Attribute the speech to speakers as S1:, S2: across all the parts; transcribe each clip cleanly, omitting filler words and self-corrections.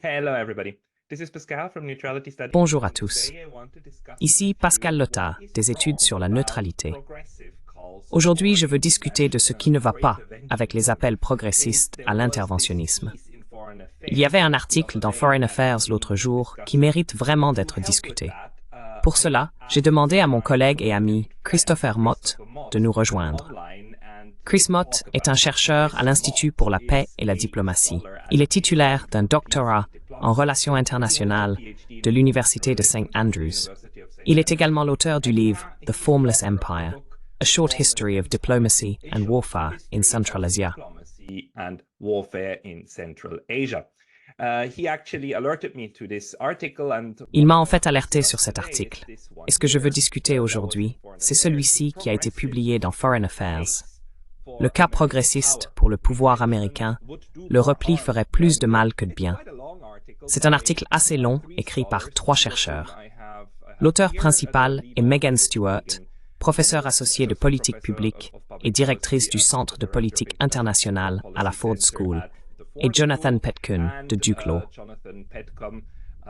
S1: Hello, everybody. This is Pascal from Neutrality Studies.
S2: Bonjour à tous. Ici Pascal Lotta, des études sur la neutralité. Aujourd'hui, je veux discuter de ce qui ne va pas avec les appels progressistes à l'interventionnisme. Il y avait un article dans Foreign Affairs l'autre jour qui mérite vraiment d'être discuté. Pour cela, j'ai demandé à mon collègue et ami Christopher Mott de nous rejoindre. Chris Mott est un chercheur à l'Institut pour la paix et la diplomatie. Il est titulaire d'un doctorat en relations internationales de l'Université de St. Andrews. Il est également l'auteur du livre The Formless Empire, A Short History of Diplomacy and Warfare in Central Asia. Il m'a en fait alerté sur cet article. Et ce que je veux discuter aujourd'hui, c'est celui-ci qui a été publié dans Foreign Affairs. Le cas progressiste pour le pouvoir américain, le repli ferait plus de mal que de bien. C'est un article assez long, écrit par 3 chercheurs. L'auteur principal est Megan Stewart, professeure associée de politique publique et directrice du Centre de politique internationale à la Ford School, et Jonathan Petcun de Duke Law.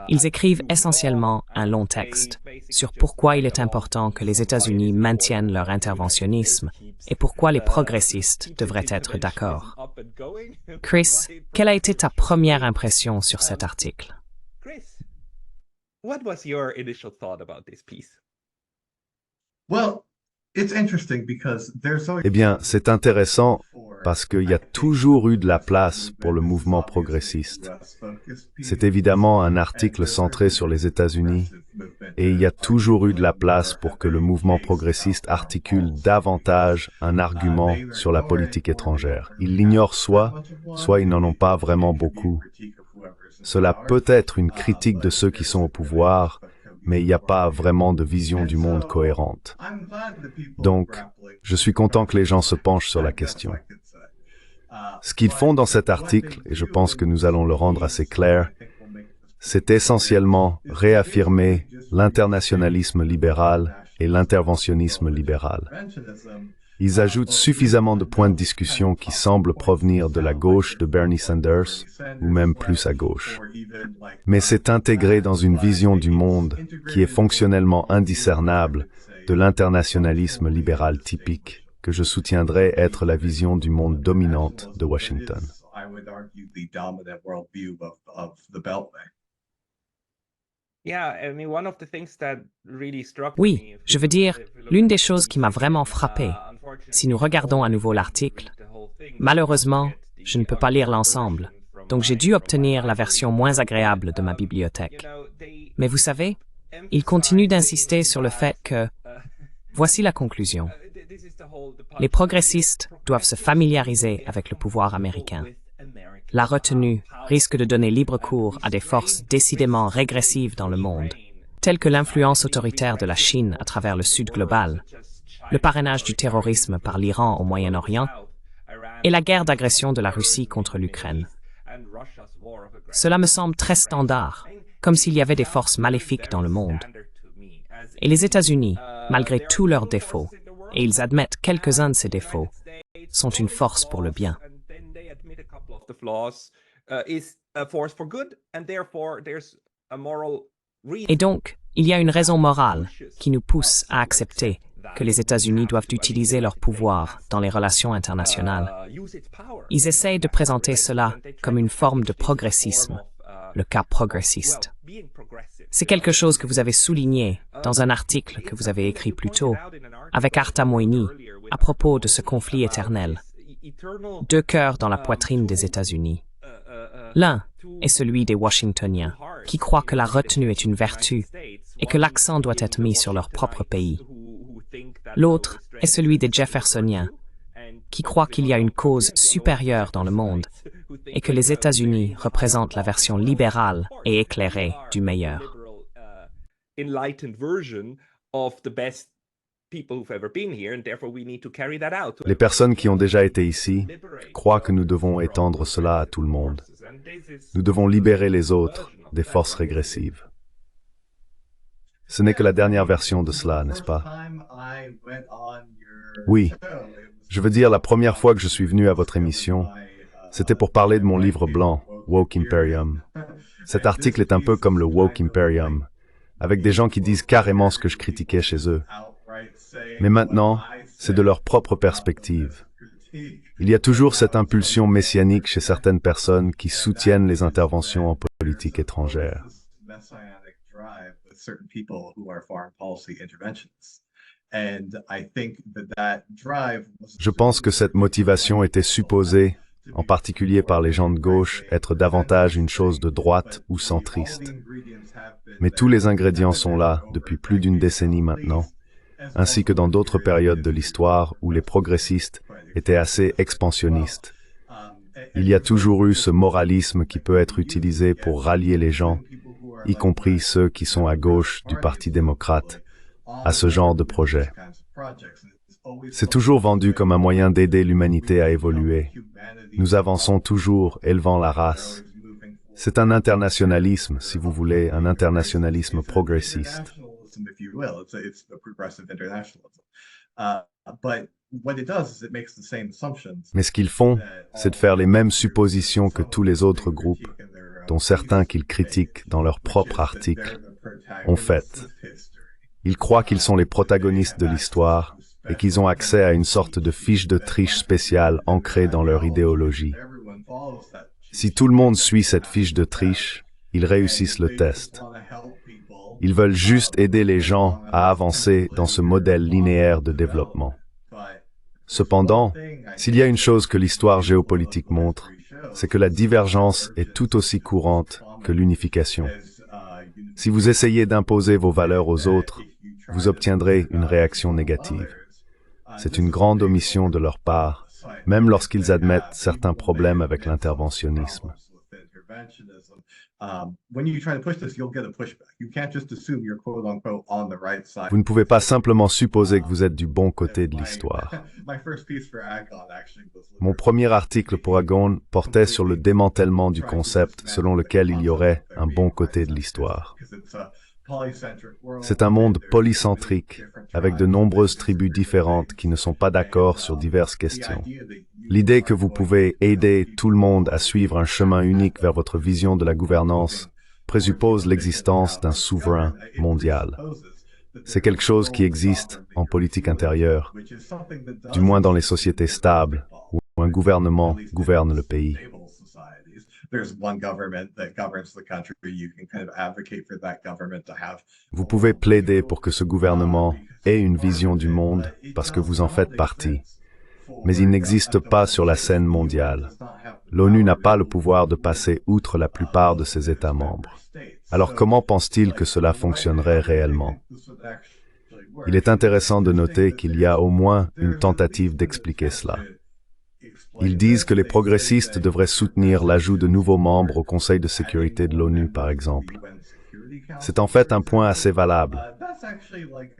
S2: Ils écrivent essentiellement un long texte sur pourquoi il est important que les États-Unis maintiennent leur interventionnisme et pourquoi les progressistes devraient être d'accord. Chris, quelle a été ta première impression sur cet article?
S1: What was your initial thought about this piece?
S3: Eh bien, c'est intéressant parce qu'il y a toujours eu de la place pour le mouvement progressiste. C'est évidemment un article centré sur les États-Unis et il y a toujours eu de la place pour que le mouvement progressiste articule davantage un argument sur la politique étrangère. Ils l'ignorent soit ils n'en ont pas vraiment beaucoup. Cela peut être une critique de ceux qui sont au pouvoir, mais il n'y a pas vraiment de vision du monde cohérente. Donc, je suis content que les gens se penchent sur la question. Ce qu'ils font dans cet article, et je pense que nous allons le rendre assez clair, c'est essentiellement réaffirmer l'internationalisme libéral et l'interventionnisme libéral. Ils ajoutent suffisamment de points de discussion qui semblent provenir de la gauche de Bernie Sanders, ou même plus à gauche. Mais c'est intégré dans une vision du monde qui est fonctionnellement indiscernable de l'internationalisme libéral typique, que je soutiendrai être la vision du monde dominante de Washington.
S2: Oui, je veux dire, l'une des choses qui m'a vraiment frappé, si nous regardons à nouveau l'article, malheureusement, je ne peux pas lire l'ensemble, donc j'ai dû obtenir la version moins agréable de ma bibliothèque. Mais vous savez, il continue d'insister sur le fait que, voici la conclusion. Les progressistes doivent se familiariser avec le pouvoir américain. La retenue risque de donner libre cours à des forces décidément régressives dans le monde, telles que l'influence autoritaire de la Chine à travers le Sud global, le parrainage du terrorisme par l'Iran au Moyen-Orient et la guerre d'agression de la Russie contre l'Ukraine. Cela me semble très standard, comme s'il y avait des forces maléfiques dans le monde. Et les États-Unis, malgré tous leurs défauts, et ils admettent quelques-uns de ces défauts, sont une force pour le bien. Et donc, il y a une raison morale qui nous pousse à accepter que les États-Unis doivent utiliser leur pouvoir dans les relations internationales. Ils essayent de présenter cela comme une forme de progressisme, le cas progressiste. C'est quelque chose que vous avez souligné dans un article que vous avez écrit plus tôt, avec Arta Moini, à propos de ce conflit éternel. 2 cœurs dans la poitrine des États-Unis. L'un est celui des Washingtoniens, qui croient que la retenue est une vertu et que l'accent doit être mis sur leur propre pays. L'autre est celui des Jeffersoniens, qui croient qu'il y a une cause supérieure dans le monde et que les États-Unis représentent la version libérale et éclairée du meilleur.
S3: Les personnes qui ont déjà été ici croient que nous devons étendre cela à tout le monde. Nous devons libérer les autres des forces régressives. Ce n'est que la dernière version de cela, n'est-ce pas? Oui. Je veux dire, la première fois que je suis venu à votre émission, c'était pour parler de mon livre blanc, Woke Imperium. Cet article est un peu comme le woke imperium, avec des gens qui disent carrément ce que je critiquais chez eux. Mais maintenant, c'est de leur propre perspective. Il y a toujours cette impulsion messianique chez certaines personnes qui soutiennent les interventions en politique étrangère. Je pense que cette motivation était supposée, en particulier par les gens de gauche, être davantage une chose de droite ou centriste. Mais tous les ingrédients sont là depuis plus d'une décennie maintenant, ainsi que dans d'autres périodes de l'histoire où les progressistes étaient assez expansionnistes. Il y a toujours eu ce moralisme qui peut être utilisé pour rallier les gens, y compris ceux qui sont à gauche du Parti démocrate, à ce genre de projet. C'est toujours vendu comme un moyen d'aider l'humanité à évoluer. Nous avançons toujours, élevant la race. C'est un internationalisme, si vous voulez, un internationalisme progressiste. Mais ce qu'ils font, c'est de faire les mêmes suppositions que tous les autres groupes, dont certains qu'ils critiquent dans leurs propres articles, ont fait. Ils croient qu'ils sont les protagonistes de l'histoire et qu'ils ont accès à une sorte de fiche de triche spéciale ancrée dans leur idéologie. Si tout le monde suit cette fiche de triche, ils réussissent le test. Ils veulent juste aider les gens à avancer dans ce modèle linéaire de développement. Cependant, s'il y a une chose que l'histoire géopolitique montre, c'est que la divergence est tout aussi courante que l'unification. Si vous essayez d'imposer vos valeurs aux autres, vous obtiendrez une réaction négative. C'est une grande omission de leur part, même lorsqu'ils admettent certains problèmes avec l'interventionnisme. Vous ne pouvez pas simplement supposer que vous êtes du bon côté de l'histoire. Mon premier article pour Agon portait sur le démantèlement du concept selon lequel il y aurait un bon côté de l'histoire. C'est un monde polycentrique, avec de nombreuses tribus différentes qui ne sont pas d'accord sur diverses questions. L'idée que vous pouvez aider tout le monde à suivre un chemin unique vers votre vision de la gouvernance présuppose l'existence d'un souverain mondial. C'est quelque chose qui existe en politique intérieure, du moins dans les sociétés stables, où un gouvernement gouverne le pays. Vous pouvez plaider pour que ce gouvernement ait une vision du monde parce que vous en faites partie. Mais il n'existe pas sur la scène mondiale. L'ONU n'a pas le pouvoir de passer outre la plupart de ses États membres. Alors comment pense-t-il que cela fonctionnerait réellement? Il est intéressant de noter qu'il y a au moins une tentative d'expliquer cela. Ils disent que les progressistes devraient soutenir l'ajout de nouveaux membres au Conseil de sécurité de l'ONU, par exemple. C'est en fait un point assez valable.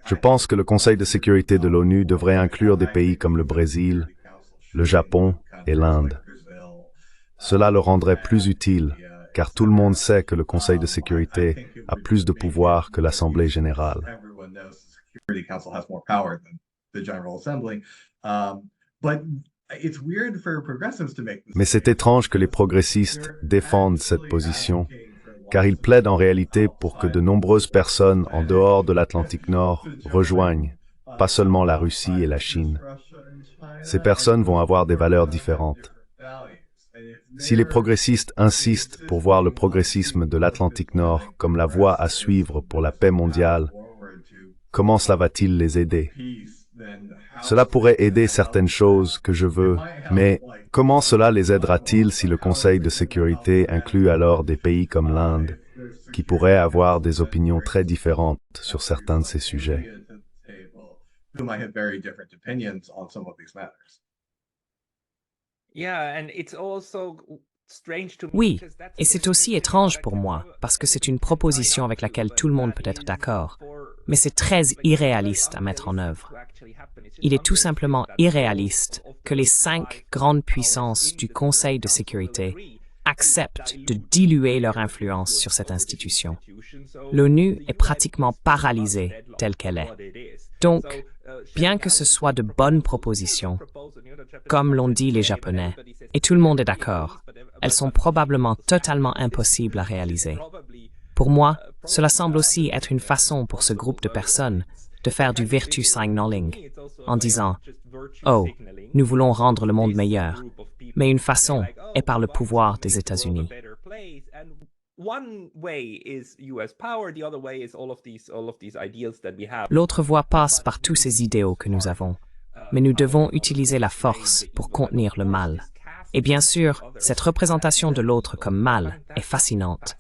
S3: Je pense que le Conseil de sécurité de l'ONU devrait inclure des pays comme le Brésil, le Japon et l'Inde. Cela le rendrait plus utile, car tout le monde sait que le Conseil de sécurité a plus de pouvoir que l'Assemblée générale. Mais c'est étrange que les progressistes défendent cette position, car ils plaident en réalité pour que de nombreuses personnes en dehors de l'Atlantique Nord rejoignent, pas seulement la Russie et la Chine. Ces personnes vont avoir des valeurs différentes. Si les progressistes insistent pour voir le progressisme de l'Atlantique Nord comme la voie à suivre pour la paix mondiale, comment cela va-t-il les aider? Cela pourrait aider certaines choses que je veux, mais comment cela les aidera-t-il si le Conseil de sécurité inclut alors des pays comme l'Inde, qui pourraient avoir des opinions très différentes sur certains de ces sujets?
S2: Oui, et c'est aussi étrange pour moi, parce que c'est une proposition avec laquelle tout le monde peut être d'accord, mais c'est très irréaliste à mettre en œuvre. Il est tout simplement irréaliste que les 5 grandes puissances du Conseil de sécurité acceptent de diluer leur influence sur cette institution. L'ONU est pratiquement paralysée telle qu'elle est. Donc, bien que ce soit de bonnes propositions, comme l'ont dit les Japonais, et tout le monde est d'accord, elles sont probablement totalement impossibles à réaliser. Pour moi, cela semble aussi être une façon pour ce groupe de personnes de faire du virtue signaling, en disant « Oh, nous voulons rendre le monde meilleur », mais une façon est par le pouvoir des États-Unis. L'autre voie passe par tous ces idéaux que nous avons, mais nous devons utiliser la force pour contenir le mal. Et bien sûr, cette représentation de l'autre comme mal est fascinante.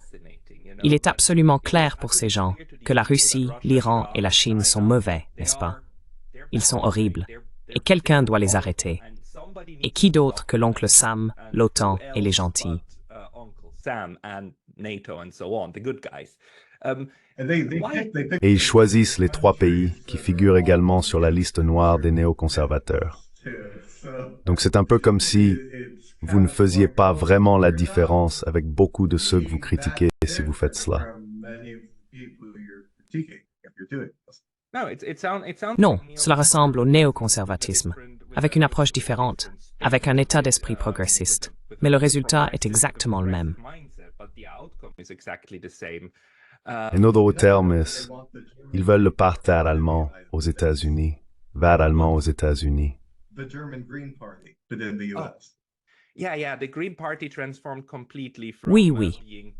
S2: Il est absolument clair pour ces gens que la Russie, l'Iran et la Chine sont mauvais, n'est-ce pas? Ils sont horribles, et quelqu'un doit les arrêter. Et qui d'autre que l'oncle Sam, l'OTAN et les gentils?
S3: Et ils choisissent les 3 pays qui figurent également sur la liste noire des néoconservateurs. Donc c'est un peu comme si vous ne faisiez pas vraiment la différence avec beaucoup de ceux que vous critiquez si vous faites cela.
S2: Non, cela ressemble au néoconservatisme, avec une approche différente, avec un état d'esprit progressiste. Mais le résultat est exactement le même.
S3: En d'autres termes, ils veulent le parti allemand aux États-Unis, vert allemand aux États-Unis.
S2: Oui, oui.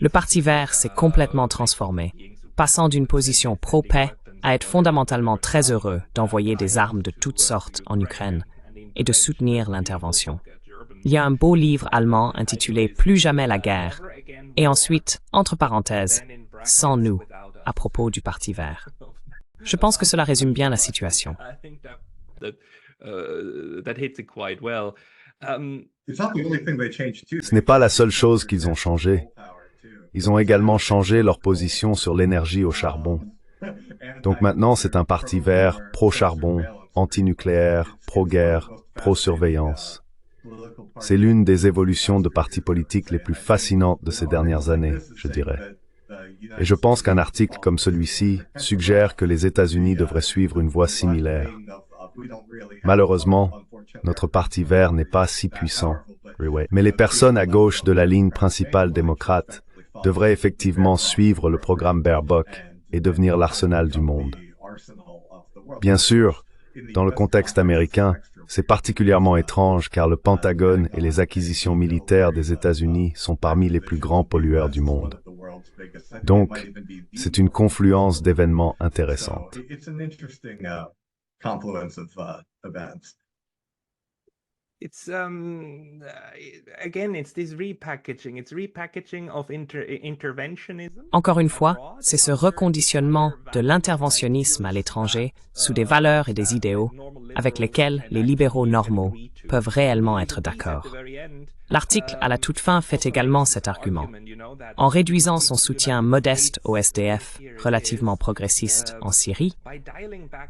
S2: Le Parti vert s'est complètement transformé, passant d'une position pro-paix à être fondamentalement très heureux d'envoyer des armes de toutes sortes en Ukraine et de soutenir l'intervention. Il y a un beau livre allemand intitulé « Plus jamais la guerre » et ensuite, entre parenthèses, « Sans nous » à propos du Parti vert. Je pense que cela résume bien la situation.
S3: Ce n'est pas la seule chose qu'ils ont changé. Ils ont également changé leur position sur l'énergie au charbon. Donc maintenant, c'est un parti vert pro-charbon, anti-nucléaire, pro-guerre, pro-surveillance. C'est l'une des évolutions de partis politiques les plus fascinantes de ces dernières années, je dirais. Et je pense qu'un article comme celui-ci suggère que les États-Unis devraient suivre une voie similaire. Malheureusement, notre parti vert n'est pas si puissant, mais les personnes à gauche de la ligne principale démocrate devraient effectivement suivre le programme Baerbock et devenir l'arsenal du monde. Bien sûr, dans le contexte américain, c'est particulièrement étrange car le Pentagone et les acquisitions militaires des États-Unis sont parmi les plus grands pollueurs du monde. Donc, c'est une confluence d'événements intéressantes.
S2: Encore une fois, c'est ce reconditionnement de l'interventionnisme à l'étranger sous des valeurs et des idéaux avec lesquels les libéraux normaux peuvent réellement être d'accord. L'article à la toute fin fait également cet argument. En réduisant son soutien modeste au SDF, relativement progressiste, en Syrie,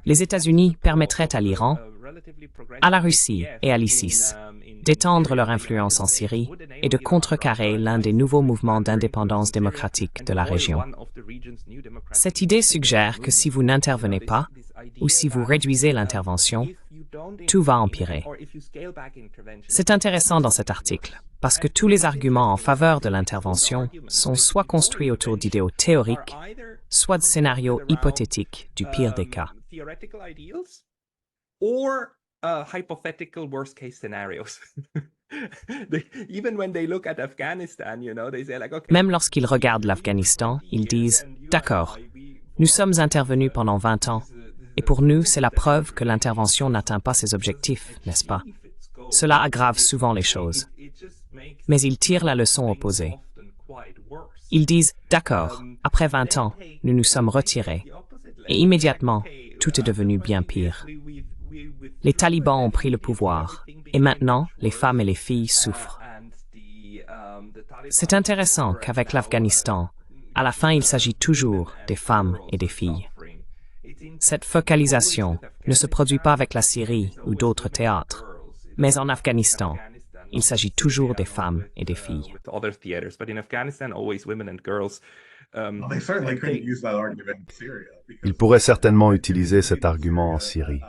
S2: les États-Unis permettraient à l'Iran, à la Russie et à l'ISIS d'étendre leur influence en Syrie et de contrecarrer l'un des nouveaux mouvements d'indépendance démocratique de la région. Cette idée suggère que si vous n'intervenez pas, ou si vous réduisez l'intervention, tout va empirer. C'est intéressant dans cet article, parce que tous les arguments en faveur de l'intervention sont soit construits autour d'idéaux théoriques, soit de scénarios hypothétiques du pire des cas.
S1: Hypothetical worst case scenarios. Even when they look at Afghanistan, you know, they say like, okay.
S2: Même lorsqu'ils regardent l'Afghanistan, ils disent « D'accord, nous sommes intervenus pendant 20 ans, et pour nous, c'est la preuve que l'intervention n'atteint pas ses objectifs, n'est-ce pas? Cela aggrave souvent les choses. » Mais ils tirent la leçon opposée. Ils disent « D'accord, après 20 ans, nous nous sommes retirés. » Et immédiatement, tout est devenu bien pire. Les talibans ont pris le pouvoir, et maintenant, les femmes et les filles souffrent. C'est intéressant qu'avec l'Afghanistan, à la fin, il s'agit toujours des femmes et des filles. Cette focalisation ne se produit pas avec la Syrie ou d'autres théâtres, mais en Afghanistan, il s'agit toujours des femmes et des filles.
S3: Ils pourraient certainement utiliser cet argument en Syrie.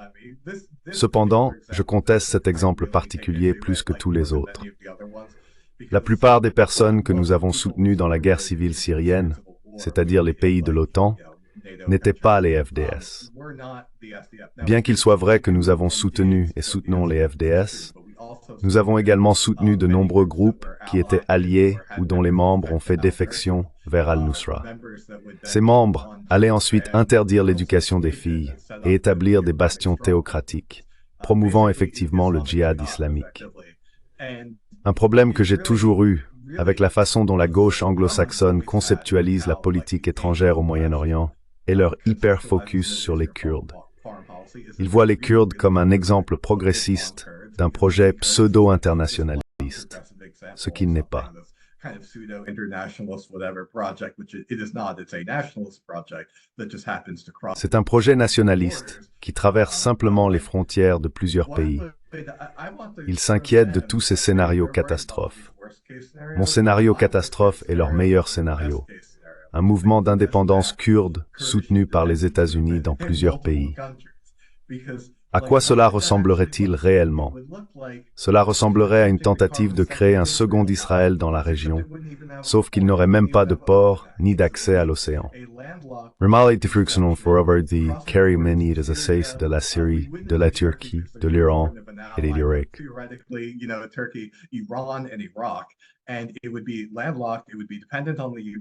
S3: Cependant, je conteste cet exemple particulier plus que tous les autres. La plupart des personnes que nous avons soutenues dans la guerre civile syrienne, c'est-à-dire les pays de l'OTAN, n'étaient pas les FDS. Bien qu'il soit vrai que nous avons soutenu et soutenons les FDS, nous avons également soutenu de nombreux groupes qui étaient alliés ou dont les membres ont fait défection vers Al-Nusra. Ces membres allaient ensuite interdire l'éducation des filles et établir des bastions théocratiques, promouvant effectivement le djihad islamique. Un problème que j'ai toujours eu avec la façon dont la gauche anglo-saxonne conceptualise la politique étrangère au Moyen-Orient est leur hyper-focus sur les Kurdes. Ils voient les Kurdes comme un exemple progressiste d'un projet pseudo-internationaliste, ce qu'il n'est pas. C'est un projet nationaliste qui traverse simplement les frontières de plusieurs pays. Ils s'inquiètent de tous ces scénarios catastrophes. Mon scénario catastrophe est leur meilleur scénario. Un mouvement d'indépendance kurde soutenu par les États-Unis dans plusieurs pays. À quoi cela ressemblerait-il réellement? Cela ressemblerait à une tentative de créer un second Israël dans la région, sauf qu'il n'aurait même pas de port ni d'accès à l'océan. Remali Tifruxonon forever the carry many as a says de la Syrie, de la Turquie, de l'Iran et de l'Irak.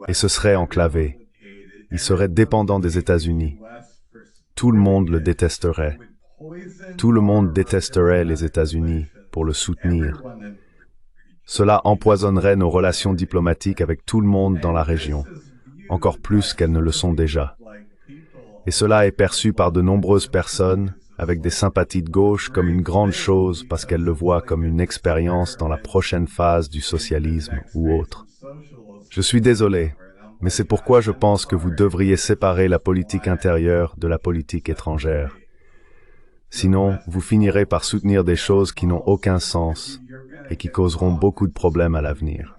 S3: Et ce serait enclavé. Il serait dépendant des États-Unis. Tout le monde le détesterait. Tout le monde détesterait les États-Unis pour le soutenir. Cela empoisonnerait nos relations diplomatiques avec tout le monde dans la région, encore plus qu'elles ne le sont déjà. Et cela est perçu par de nombreuses personnes avec des sympathies de gauche comme une grande chose parce qu'elles le voient comme une expérience dans la prochaine phase du socialisme ou autre. Je suis désolé, mais c'est pourquoi je pense que vous devriez séparer la politique intérieure de la politique étrangère. Sinon, vous finirez par soutenir des choses qui n'ont aucun sens et qui causeront beaucoup de problèmes à l'avenir.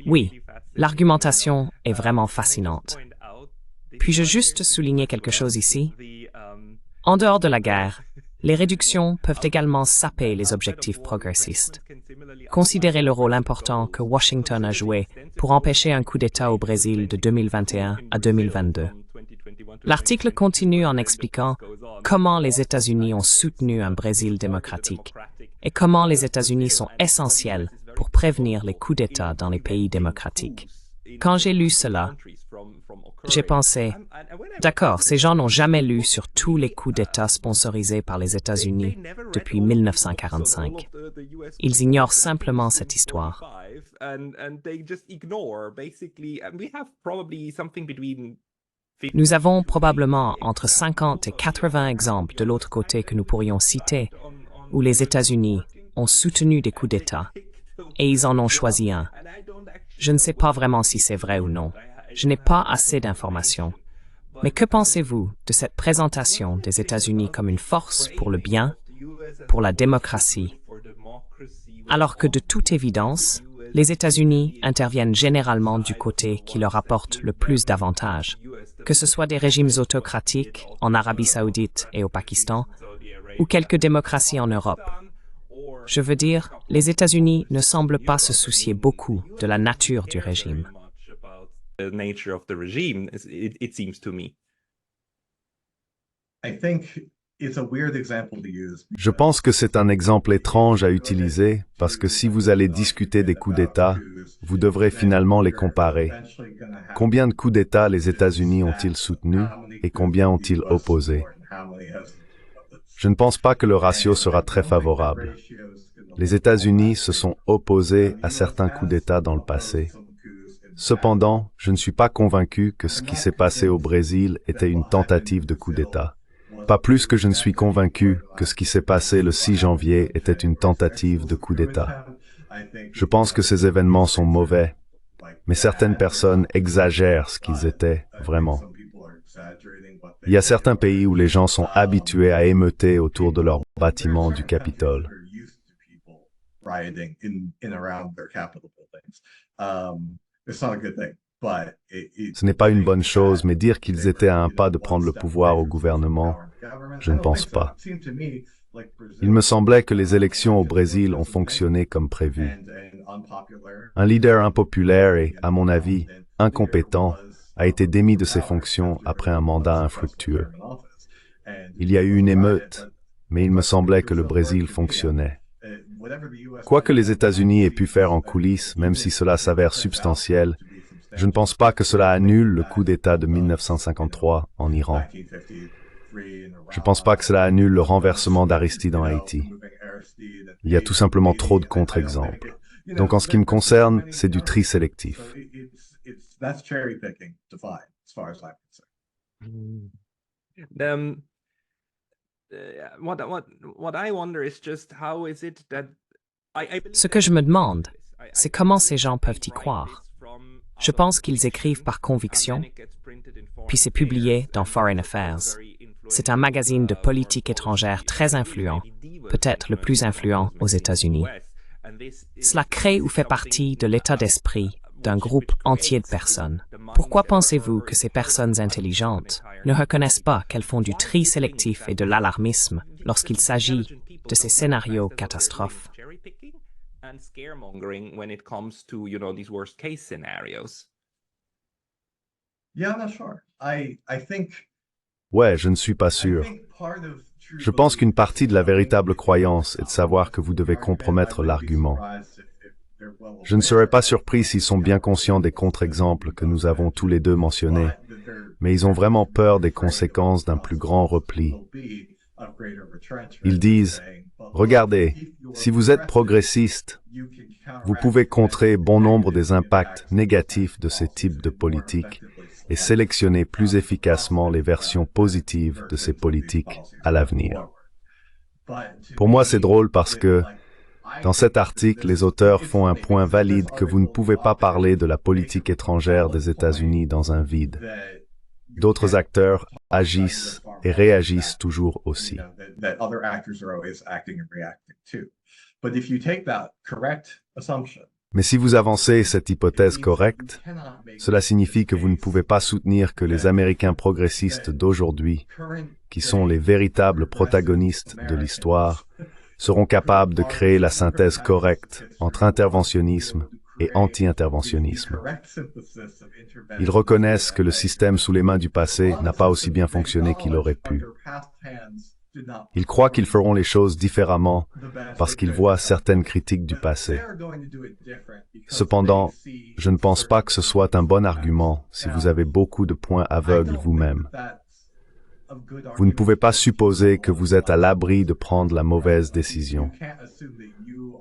S2: Oui, l'argumentation est vraiment fascinante. Puis-je juste souligner quelque chose ici? En dehors de la guerre, les réductions peuvent également saper les objectifs progressistes. Considérez le rôle important que Washington a joué pour empêcher un coup d'État au Brésil de 2021 à 2022. L'article continue en expliquant comment les États-Unis ont soutenu un Brésil démocratique et comment les États-Unis sont essentiels pour prévenir les coups d'État dans les pays démocratiques. Quand j'ai lu cela, j'ai pensé, d'accord, ces gens n'ont jamais lu sur tous les coups d'État sponsorisés par les États-Unis depuis 1945. Ils ignorent simplement cette histoire. Nous avons probablement entre 50 et 80 exemples de l'autre côté que nous pourrions citer, où les États-Unis ont soutenu des coups d'État, et ils en ont choisi un. Je ne sais pas vraiment si c'est vrai ou non. Je n'ai pas assez d'informations. Mais que pensez-vous de cette présentation des États-Unis comme une force pour le bien, pour la démocratie, alors que de toute évidence, les États-Unis interviennent généralement du côté qui leur apporte le plus d'avantages, que ce soit des régimes autocratiques en Arabie Saoudite et au Pakistan, ou quelques démocraties en Europe. Je veux dire, les États-Unis ne semblent pas se soucier beaucoup de la nature du régime.
S3: Je pense que c'est un exemple étrange à utiliser parce que si vous allez discuter des coups d'État, vous devrez finalement les comparer. Combien de coups d'État les États-Unis ont-ils soutenus et combien ont-ils opposés? Je ne pense pas que le ratio sera très favorable. Les États-Unis se sont opposés à certains coups d'État dans le passé. Cependant, je ne suis pas convaincu que ce qui s'est passé au Brésil était une tentative de coup d'État. Pas plus que je ne suis convaincu que ce qui s'est passé le 6 janvier était une tentative de coup d'État. Je pense que ces événements sont mauvais, mais certaines personnes exagèrent ce qu'ils étaient vraiment. Il y a certains pays où les gens sont habitués à émeuter autour de leurs bâtiments du Capitole. Ce n'est pas une bonne chose, mais dire qu'ils étaient à un pas de prendre le pouvoir au gouvernement, je ne pense pas. Il me semblait que les élections au Brésil ont fonctionné comme prévu. Un leader impopulaire et, à mon avis, incompétent, a été démis de ses fonctions après un mandat infructueux. Il y a eu une émeute, mais il me semblait que le Brésil fonctionnait. Quoi que les États-Unis aient pu faire en coulisses, même si cela s'avère substantiel, je ne pense pas que cela annule le coup d'État de 1953 en Iran. Je ne pense pas que cela annule le renversement d'Aristide en Haïti. Il y a tout simplement trop de contre-exemples. Donc en ce qui me concerne, c'est du tri sélectif.
S2: Ce que je me demande, c'est comment ces gens peuvent y croire. Je pense qu'ils écrivent par conviction, puis c'est publié dans Foreign Affairs. C'est un magazine de politique étrangère très influent, peut-être le plus influent aux États-Unis. Cela crée ou fait partie de l'état d'esprit d'un groupe entier de personnes. Pourquoi pensez-vous que ces personnes intelligentes ne reconnaissent pas qu'elles font du tri sélectif et de l'alarmisme lorsqu'il s'agit de ces scénarios catastrophes?
S3: Ouais, je ne suis pas sûr. Je pense qu'une partie de la véritable croyance est de savoir que vous devez compromettre l'argument. Je ne serais pas surpris s'ils sont bien conscients des contre-exemples que nous avons tous les deux mentionnés, mais ils ont vraiment peur des conséquences d'un plus grand repli. Ils disent, regardez, si vous êtes progressiste, vous pouvez contrer bon nombre des impacts négatifs de ces types de politiques et sélectionner plus efficacement les versions positives de ces politiques à l'avenir. Pour moi, c'est drôle parce que, dans cet article, les auteurs font un point valide que vous ne pouvez pas parler de la politique étrangère des États-Unis dans un vide. D'autres acteurs agissent et réagissent toujours aussi. Mais si vous avancez cette hypothèse correcte, cela signifie que vous ne pouvez pas soutenir que les Américains progressistes d'aujourd'hui, qui sont les véritables protagonistes de l'histoire, seront capables de créer la synthèse correcte entre interventionnisme et anti-interventionnisme. Ils reconnaissent que le système sous les mains du passé n'a pas aussi bien fonctionné qu'il aurait pu. Ils croient qu'ils feront les choses différemment parce qu'ils voient certaines critiques du passé. Cependant, je ne pense pas que ce soit un bon argument si vous avez beaucoup de points aveugles vous-même. Vous ne pouvez pas supposer que vous êtes à l'abri de prendre la mauvaise décision.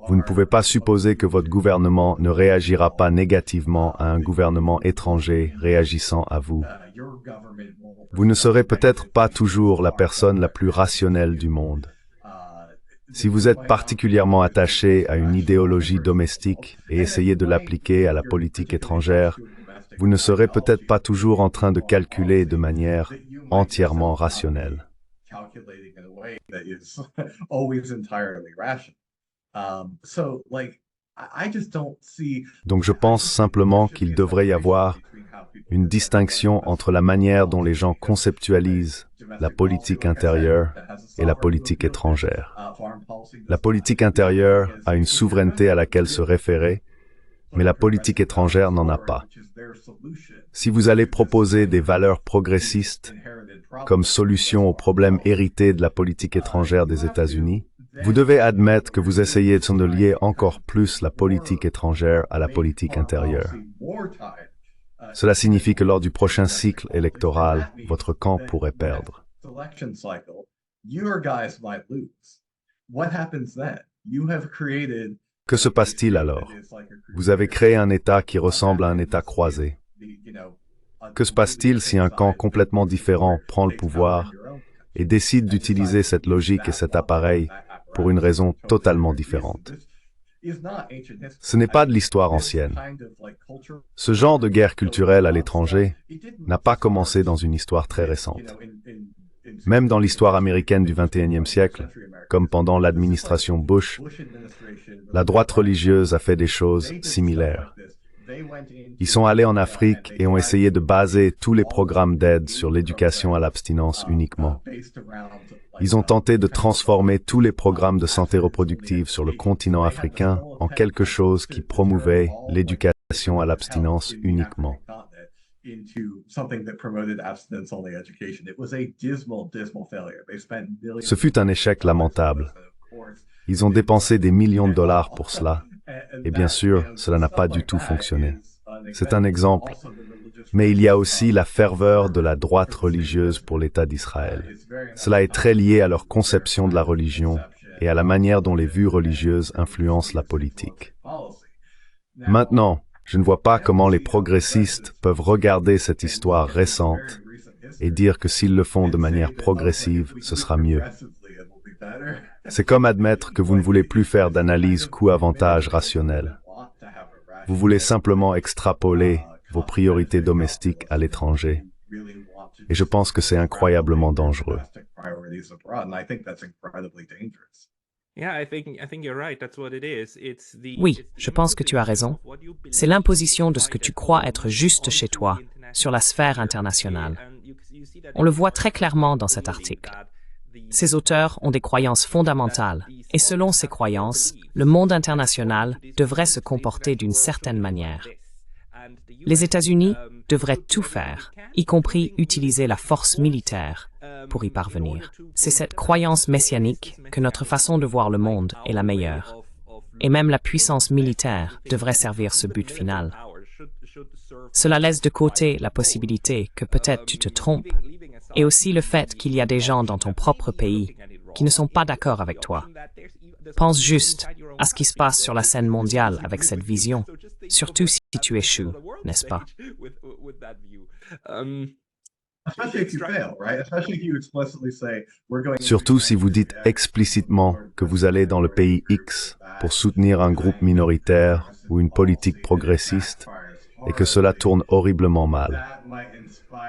S3: Vous ne pouvez pas supposer que votre gouvernement ne réagira pas négativement à un gouvernement étranger réagissant à vous. Vous ne serez peut-être pas toujours la personne la plus rationnelle du monde. Si vous êtes particulièrement attaché à une idéologie domestique et essayez de l'appliquer à la politique étrangère, vous ne serez peut-être pas toujours en train de calculer de manière entièrement rationnelle. Donc je pense simplement qu'il devrait y avoir une distinction entre la manière dont les gens conceptualisent la politique intérieure et la politique étrangère. La politique intérieure a une souveraineté à laquelle se référer, mais la politique étrangère n'en a pas. Si vous allez proposer des valeurs progressistes comme solution aux problèmes hérités de la politique étrangère des États-Unis, vous devez admettre que vous essayez de lier encore plus la politique étrangère à la politique intérieure. Cela signifie que lors du prochain cycle électoral, votre camp pourrait perdre. Que se passe-t-il alors? Vous avez créé un État qui ressemble à un État croisé. Que se passe-t-il si un camp complètement différent prend le pouvoir et décide d'utiliser cette logique et cet appareil pour une raison totalement différente? Ce n'est pas de l'histoire ancienne. Ce genre de guerre culturelle à l'étranger n'a pas commencé dans une histoire très récente. Même dans l'histoire américaine du XXIe siècle, comme pendant l'administration Bush, la droite religieuse a fait des choses similaires. Ils sont allés en Afrique et ont essayé de baser tous les programmes d'aide sur l'éducation à l'abstinence uniquement. Ils ont tenté de transformer tous les programmes de santé reproductive sur le continent africain en quelque chose qui promouvait l'éducation à l'abstinence uniquement. Ce fut un échec lamentable. Ils ont dépensé des millions de dollars pour cela. Et bien sûr, cela n'a pas du tout fonctionné. C'est un exemple. Mais il y a aussi la ferveur de la droite religieuse pour l'État d'Israël. Cela est très lié à leur conception de la religion et à la manière dont les vues religieuses influencent la politique. Maintenant, je ne vois pas comment les progressistes peuvent regarder cette histoire récente et dire que s'ils le font de manière progressive, ce sera mieux. C'est comme admettre que vous ne voulez plus faire d'analyse coût-avantage rationnelle. Vous voulez simplement extrapoler vos priorités domestiques à l'étranger. Et je pense que c'est incroyablement dangereux.
S2: Oui, je pense que tu as raison. C'est l'imposition de ce que tu crois être juste chez toi sur la sphère internationale. On le voit très clairement dans cet article. Ces auteurs ont des croyances fondamentales, et selon ces croyances, le monde international devrait se comporter d'une certaine manière. Les États-Unis devraient tout faire, y compris utiliser la force militaire, pour y parvenir. C'est cette croyance messianique que notre façon de voir le monde est la meilleure. Et même la puissance militaire devrait servir ce but final. Cela laisse de côté la possibilité que peut-être tu te trompes, et aussi le fait qu'il y a des gens dans ton propre pays qui ne sont pas d'accord avec toi. Pense juste à ce qui se passe sur la scène mondiale avec cette vision, surtout si tu échoues, n'est-ce pas?
S3: Surtout si vous dites explicitement que vous allez dans le pays X pour soutenir un groupe minoritaire ou une politique progressiste et que cela tourne horriblement mal.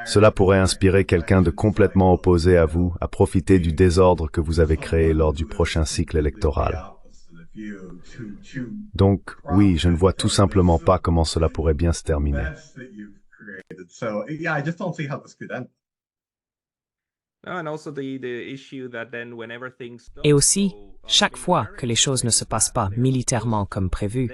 S3: Cela pourrait inspirer quelqu'un de complètement opposé à vous à profiter du désordre que vous avez créé lors du prochain cycle électoral. Donc, oui, je ne vois tout simplement pas comment cela pourrait bien se terminer.
S2: Et aussi, chaque fois que les choses ne se passent pas militairement comme prévu,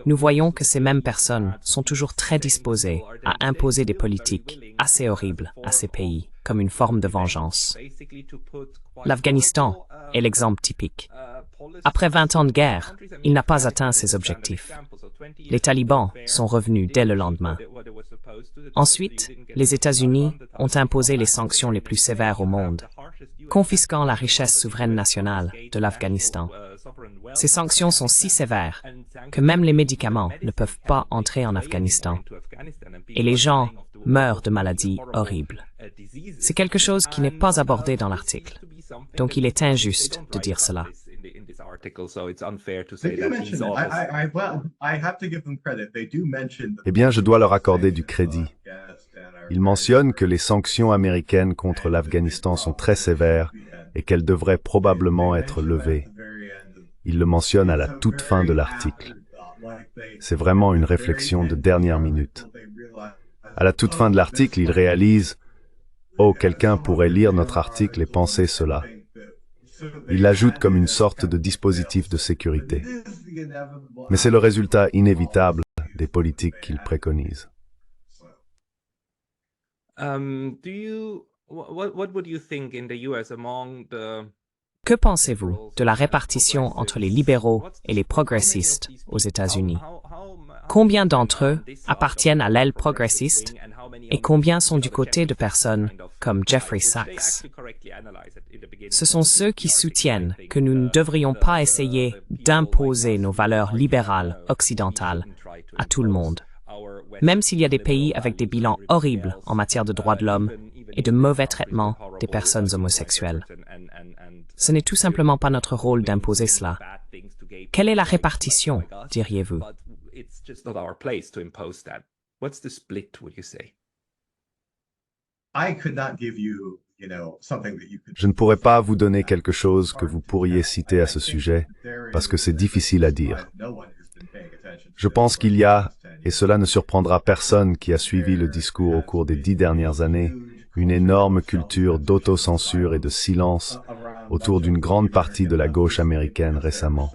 S2: nous voyons que ces mêmes personnes sont toujours très disposées à imposer des politiques assez horribles à ces pays, comme une forme de vengeance. L'Afghanistan est l'exemple typique. Après 20 ans de guerre, il n'a pas atteint ses objectifs. Les talibans sont revenus dès le lendemain. Ensuite, les États-Unis ont imposé les sanctions les plus sévères au monde, confisquant la richesse souveraine nationale de l'Afghanistan. Ces sanctions sont si sévères que même les médicaments ne peuvent pas entrer en Afghanistan. Et les gens meurent de maladies horribles. C'est quelque chose qui n'est pas abordé dans l'article. Donc il est injuste de dire cela.
S3: Eh bien, je dois leur accorder du crédit. Ils mentionnent que les sanctions américaines contre l'Afghanistan sont très sévères et qu'elles devraient probablement être levées. Ils le mentionnent à la toute fin de l'article. C'est vraiment une réflexion de dernière minute. À la toute fin de l'article, ils réalisent « Oh, quelqu'un pourrait lire notre article et penser cela ». Ils l'ajoutent comme une sorte de dispositif de sécurité. Mais c'est le résultat inévitable des politiques qu'ils préconisent.
S2: Que pensez-vous de la répartition entre les libéraux et les progressistes aux États-Unis? Combien d'entre eux appartiennent à l'aile progressiste et combien sont du côté de personnes comme Jeffrey Sachs? Ce sont ceux qui soutiennent que nous ne devrions pas essayer d'imposer nos valeurs libérales occidentales à tout le monde, même s'il y a des pays avec des bilans horribles en matière de droits de l'homme et de mauvais traitement des personnes homosexuelles. Ce n'est tout simplement pas notre rôle d'imposer cela. Quelle est la répartition, diriez-vous?
S3: Je ne pourrais pas vous donner quelque chose que vous pourriez citer à ce sujet, parce que c'est difficile à dire. Je pense qu'il y a et cela ne surprendra personne qui a suivi le discours au cours des 10 dernières années, une énorme culture d'autocensure et de silence autour d'une grande partie de la gauche américaine récemment.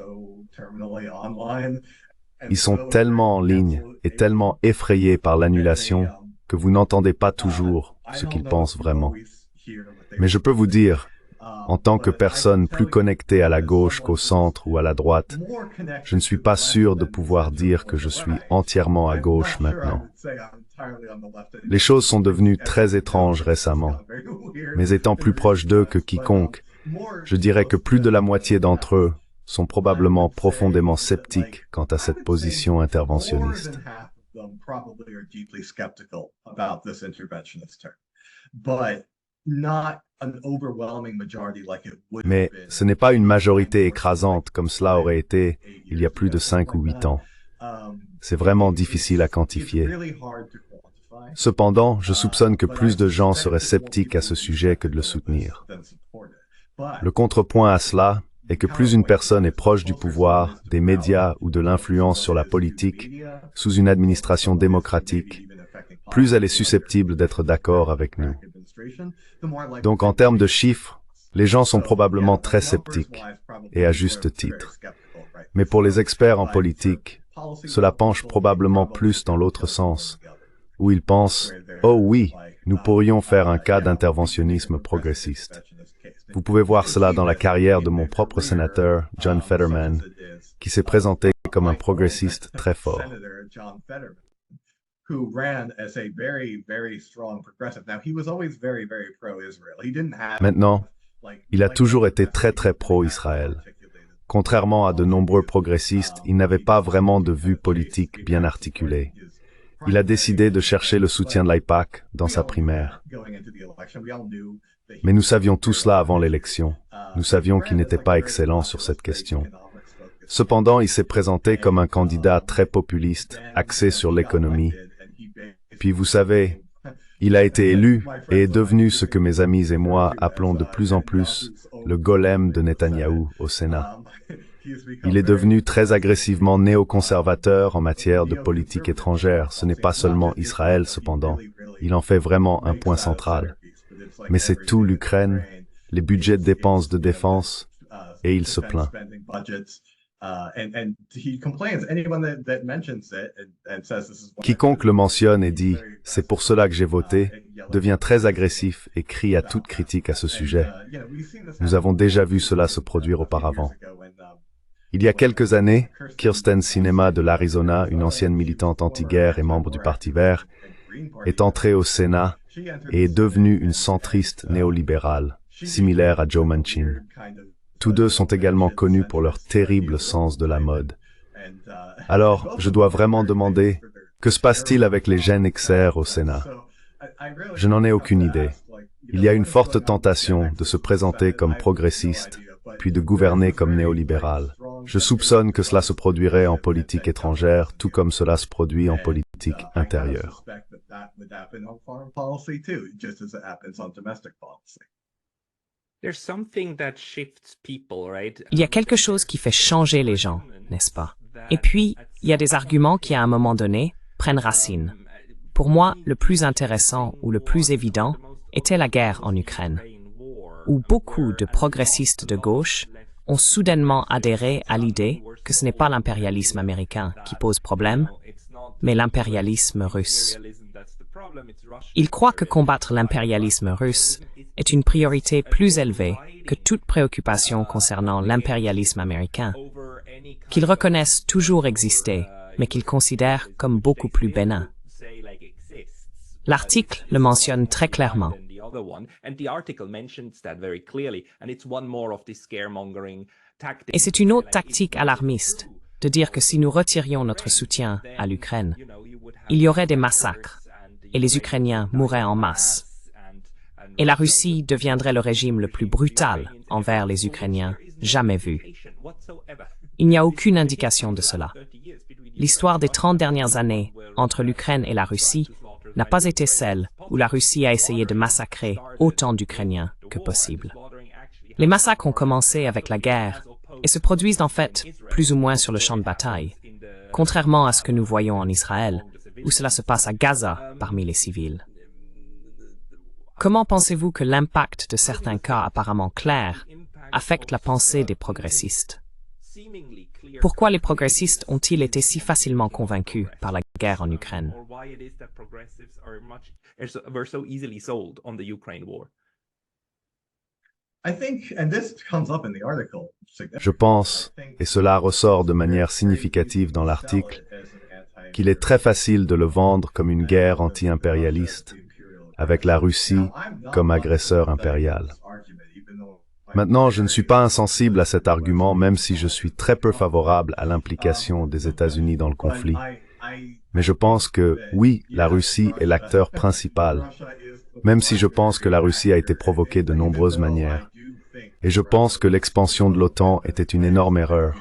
S3: Ils sont tellement en ligne et tellement effrayés par l'annulation que vous n'entendez pas toujours ce qu'ils pensent vraiment. Mais je peux vous dire, en tant que personne plus connectée à la gauche qu'au centre ou à la droite, je ne suis pas sûr de pouvoir dire que je suis entièrement à gauche maintenant. Les choses sont devenues très étranges récemment, mais étant plus proche d'eux que quiconque, je dirais que plus de la moitié d'entre eux sont probablement profondément sceptiques quant à cette position interventionniste. Mais ce n'est pas une majorité écrasante comme cela aurait été il y a plus de 5 ou 8 ans. C'est vraiment difficile à quantifier. Cependant, je soupçonne que plus de gens seraient sceptiques à ce sujet que de le soutenir. Le contrepoint à cela est que plus une personne est proche du pouvoir, des médias ou de l'influence sur la politique, sous une administration démocratique, plus elle est susceptible d'être d'accord avec nous. Donc en termes de chiffres, les gens sont probablement très sceptiques, et à juste titre. Mais pour les experts en politique, cela penche probablement plus dans l'autre sens, où ils pensent « Oh oui, nous pourrions faire un cas d'interventionnisme progressiste ». Vous pouvez voir cela dans la carrière de mon propre sénateur, John Fetterman, qui s'est présenté comme un progressiste très fort. Maintenant, il a toujours été très pro-Israël. Contrairement à de nombreux progressistes, il n'avait pas vraiment de vue politique bien articulée. Il a décidé de chercher le soutien de l'AIPAC dans sa primaire. Mais nous savions tout cela avant l'élection. Nous savions qu'il n'était pas excellent sur cette question. Cependant, il s'est présenté comme un candidat très populiste, axé sur l'économie. Puis vous savez, il a été élu et est devenu ce que mes amis et moi appelons de plus en plus le golem de Netanyahou au Sénat. Il est devenu très agressivement néoconservateur en matière de politique étrangère. Ce n'est pas seulement Israël, cependant. Il en fait vraiment un point central. Mais c'est tout l'Ukraine, les budgets de dépenses de défense, et il se plaint. Quiconque le mentionne et dit « c'est pour cela que j'ai voté », devient très agressif et crie à toute critique à ce sujet. Nous avons déjà vu cela se produire auparavant. Il y a quelques années, Kyrsten Sinema de l'Arizona, une ancienne militante anti-guerre et membre du Parti vert, est entrée au Sénat et est devenue une centriste néolibérale, similaire à Joe Manchin. Tous deux sont également connus pour leur terrible sens de la mode. Alors, je dois vraiment demander, que se passe-t-il avec les Gen Xer au Sénat? Je n'en ai aucune idée. Il y a une forte tentation de se présenter comme progressiste, puis de gouverner comme néolibéral. Je soupçonne que cela se produirait en politique étrangère, tout comme cela se produit en politique intérieure.
S2: Il y a quelque chose qui fait changer les gens, n'est-ce pas? Et puis, il y a des arguments qui, à un moment donné, prennent racine. Pour moi, le plus intéressant ou le plus évident était la guerre en Ukraine, où beaucoup de progressistes de gauche ont soudainement adhéré à l'idée que ce n'est pas l'impérialisme américain qui pose problème, mais l'impérialisme russe. Ils croient que combattre l'impérialisme russe est une priorité plus élevée que toute préoccupation concernant l'impérialisme américain, qu'ils reconnaissent toujours exister, mais qu'ils considèrent comme beaucoup plus bénin. L'article le mentionne très clairement. Et c'est une autre tactique alarmiste de dire que si nous retirions notre soutien à l'Ukraine, il y aurait des massacres et les Ukrainiens mourraient en masse. Et la Russie deviendrait le régime le plus brutal envers les Ukrainiens jamais vu. Il n'y a aucune indication de cela. L'histoire des 30 dernières années entre l'Ukraine et la Russie n'a pas été celle où la Russie a essayé de massacrer autant d'Ukrainiens que possible. Les massacres ont commencé avec la guerre et se produisent en fait plus ou moins sur le champ de bataille. contrairement à ce que nous voyons en Israël, où cela se passe à Gaza parmi les civils. Comment pensez-vous que l'impact de certains cas apparemment clairs affecte la pensée des progressistes? Pourquoi les progressistes ont-ils été si facilement convaincus par la guerre en Ukraine?
S3: Je pense, et cela ressort de manière significative dans l'article, qu'il est très facile de le vendre comme une guerre anti-impérialiste, avec la Russie comme agresseur impérial. Maintenant, je ne suis pas insensible à cet argument, même si je suis très peu favorable à l'implication des États-Unis dans le conflit. Mais je pense que, oui, la Russie est l'acteur principal, même si je pense que la Russie a été provoquée de nombreuses manières. Et je pense que l'expansion de l'OTAN était une énorme erreur.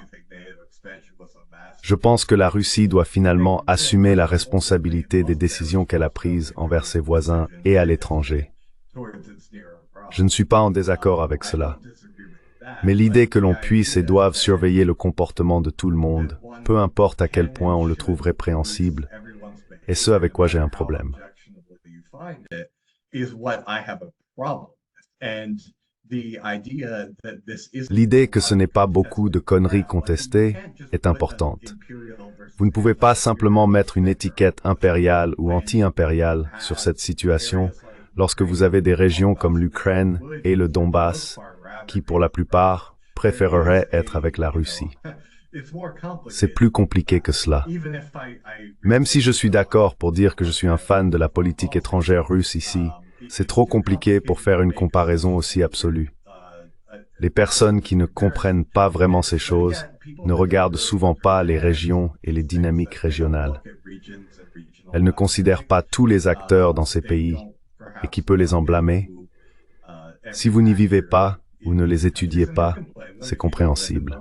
S3: Je pense que la Russie doit finalement assumer la responsabilité des décisions qu'elle a prises envers ses voisins et à l'étranger. Je ne suis pas en désaccord avec cela. Mais l'idée que l'on puisse et doive surveiller le comportement de tout le monde, peu importe à quel point on le trouve répréhensible, est ce avec quoi j'ai un problème. L'idée que ce n'est pas beaucoup de conneries contestées est importante. Vous ne pouvez pas simplement mettre une étiquette impériale ou anti-impériale sur cette situation lorsque vous avez des régions comme l'Ukraine et le Donbass qui, pour la plupart, préféreraient être avec la Russie. C'est plus compliqué que cela. Même si je suis d'accord pour dire que je suis un fan de la politique étrangère russe ici, c'est trop compliqué pour faire une comparaison aussi absolue. Les personnes qui ne comprennent pas vraiment ces choses ne regardent souvent pas les régions et les dynamiques régionales. Elles ne considèrent pas tous les acteurs dans ces pays. Et qui peut les en blâmer? Si vous n'y vivez pas ou ne les étudiez pas, c'est compréhensible.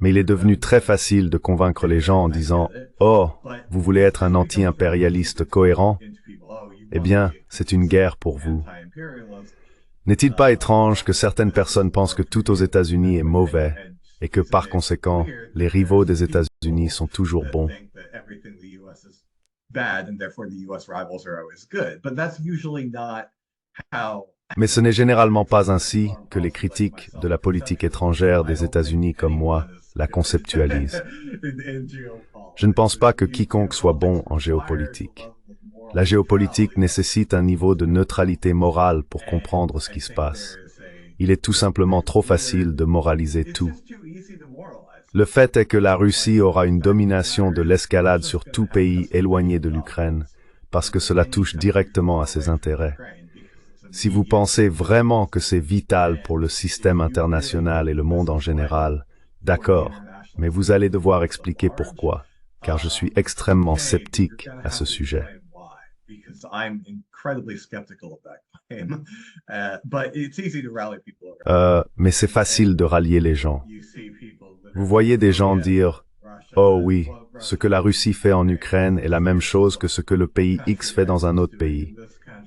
S3: Mais il est devenu très facile de convaincre les gens en disant « Oh, vous voulez être un anti-impérialiste cohérent? Eh bien, c'est une guerre pour vous. » N'est-il pas étrange que certaines personnes pensent que tout aux États-Unis est mauvais et que, par conséquent, les rivaux des États-Unis sont toujours bons? Mais ce n'est généralement pas ainsi que les critiques de la politique étrangère des États-Unis comme moi la conceptualisent. Je ne pense pas que quiconque soit bon en géopolitique. La géopolitique nécessite un niveau de neutralité morale pour comprendre ce qui se passe. Il est tout simplement trop facile de moraliser tout. Le fait est que la Russie aura une domination de l'escalade sur tout pays éloigné de l'Ukraine, parce que cela touche directement à ses intérêts. Si vous pensez vraiment que c'est vital pour le système international et le monde en général, d'accord, mais vous allez devoir expliquer pourquoi, car je suis extrêmement sceptique à ce sujet. Mais c'est facile de rallier les gens. Vous voyez des gens dire « Oh oui, ce que la Russie fait en Ukraine est la même chose que ce que le pays X fait dans un autre pays. »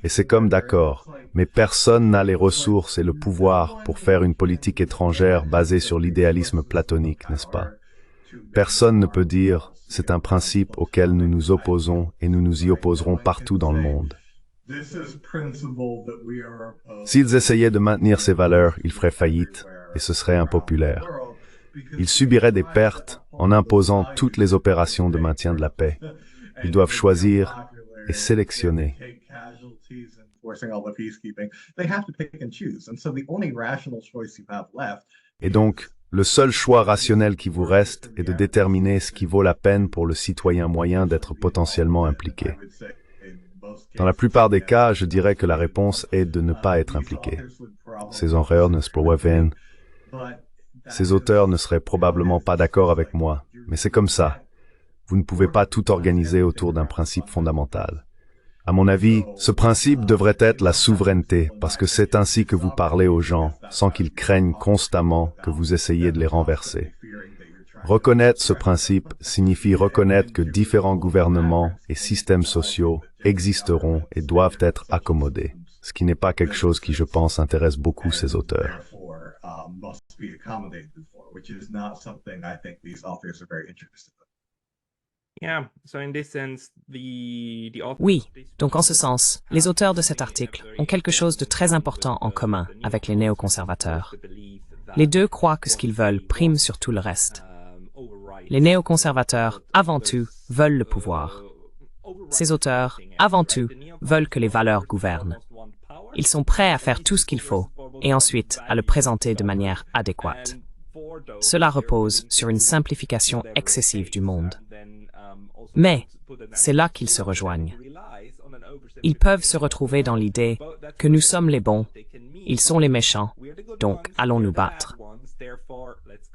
S3: Et c'est comme d'accord, mais personne n'a les ressources et le pouvoir pour faire une politique étrangère basée sur l'idéalisme platonique, n'est-ce pas? Personne ne peut dire « C'est un principe auquel nous nous opposons et nous nous y opposerons partout dans le monde. » S'ils essayaient de maintenir ces valeurs, ils feraient faillite et ce serait impopulaire. Ils subiraient des pertes en imposant toutes les opérations de maintien de la paix. Ils doivent choisir et sélectionner. Et donc, le seul choix rationnel qui vous reste est de déterminer ce qui vaut la peine pour le citoyen moyen d'être potentiellement impliqué. Dans la plupart des cas, je dirais que la réponse est de ne pas être impliqué. Ces auteurs ne seraient probablement pas d'accord avec moi, mais c'est comme ça. Vous ne pouvez pas tout organiser autour d'un principe fondamental. À mon avis, ce principe devrait être la souveraineté, parce que c'est ainsi que vous parlez aux gens, sans qu'ils craignent constamment que vous essayiez de les renverser. Reconnaître ce principe signifie reconnaître que différents gouvernements et systèmes sociaux existeront et doivent être accommodés, ce qui n'est pas quelque chose qui, je pense, intéresse beaucoup ces auteurs.
S2: Oui, donc en ce sens, les auteurs de cet article ont quelque chose de très important en commun avec les néoconservateurs. Les deux croient que ce qu'ils veulent prime sur tout le reste. Les néoconservateurs, avant tout, veulent le pouvoir. Ces auteurs, avant tout, veulent que les valeurs gouvernent. Ils sont prêts à faire tout ce qu'il faut, et ensuite à le présenter de manière adéquate. Cela repose sur une simplification excessive du monde. Mais c'est là qu'ils se rejoignent. Ils peuvent se retrouver dans l'idée que nous sommes les bons, ils sont les méchants, donc allons nous battre.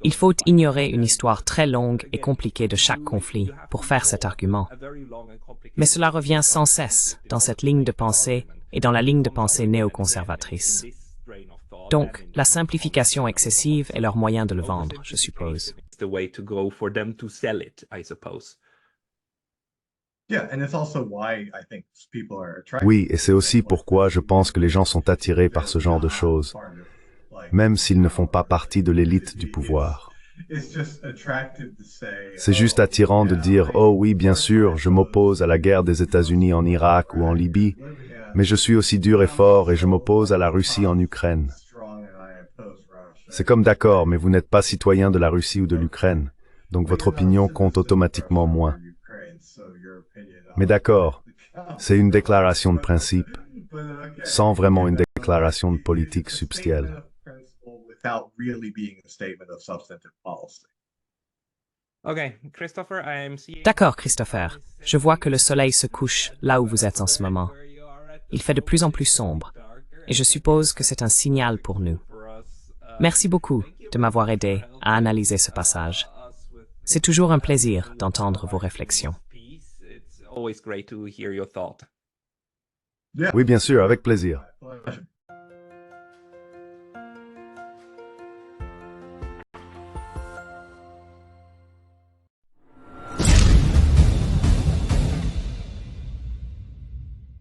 S2: Il faut ignorer une histoire très longue et compliquée de chaque conflit pour faire cet argument. Mais cela revient sans cesse dans cette ligne de pensée et dans la ligne de pensée néoconservatrice. Donc, la simplification excessive est leur moyen de le vendre, je suppose.
S3: Oui, et c'est aussi pourquoi je pense que les gens sont attirés par ce genre de choses, même s'ils ne font pas partie de l'élite du pouvoir. C'est juste attirant de dire « Oh oui, bien sûr, je m'oppose à la guerre des États-Unis en Irak ou en Libye, mais je suis aussi dur et fort et je m'oppose à la Russie en Ukraine. » C'est comme d'accord, mais vous n'êtes pas citoyen de la Russie ou de l'Ukraine, donc votre opinion compte automatiquement moins. Mais d'accord, c'est une déclaration de principe, sans vraiment une déclaration de politique substantielle.
S2: D'accord, Christopher. Je vois que le soleil se couche là où vous êtes en ce moment. Il fait de plus en plus sombre, et je suppose que c'est un signal pour nous. Merci beaucoup de m'avoir aidé à analyser ce passage. C'est toujours un plaisir d'entendre vos réflexions.
S3: Oui, bien sûr, avec plaisir.